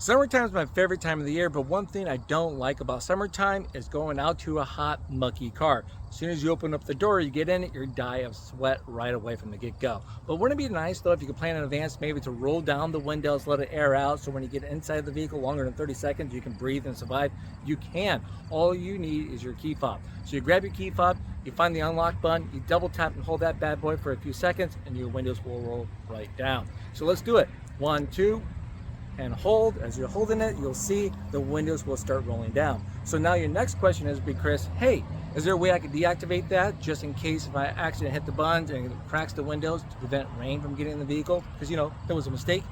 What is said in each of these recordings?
Summertime is my favorite time of the year, but one thing I don't like about summertime is going out to a hot, mucky car. As soon as you open up the door, you get in it, you're die of sweat right away from the get-go. But wouldn't it be nice though if you could plan in advance maybe to roll down the windows, let it air out, so when you get inside the vehicle longer than 30 seconds, you can breathe and survive? You can. All you need is your key fob. So you grab your key fob, you find the unlock button, you double tap and hold that bad boy for a few seconds, and your windows will roll right down. So let's do it. 1, 2, and hold. As you're holding it, you'll see the windows will start rolling down. So now your next question is, Chris, hey, is there a way I could deactivate that just in case if I accidentally hit the buttons and it cracks the windows to prevent rain from getting in the vehicle? Because you know, there was a mistake.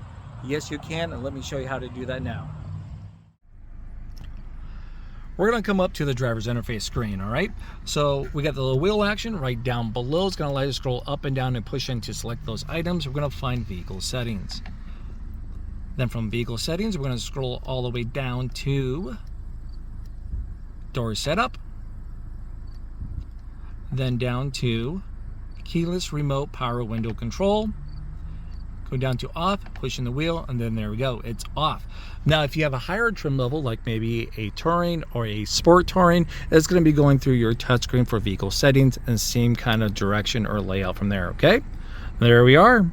Yes, you can, and let me show you how to do that now. We're going to come up to the driver's interface screen, all right? So we got the little wheel action right down below. It's going to allow you to scroll up and down and push in to select those items. We're going to find vehicle settings. Then from vehicle settings, we're going to scroll all the way down to door setup. Then down to keyless remote power window control. Go down to off, pushing the wheel, and then there we go, it's off. Now, if you have a higher trim level, like maybe a Touring or a Sport Touring, it's going to be going through your touchscreen for vehicle settings and same kind of direction or layout from there, okay? There we are.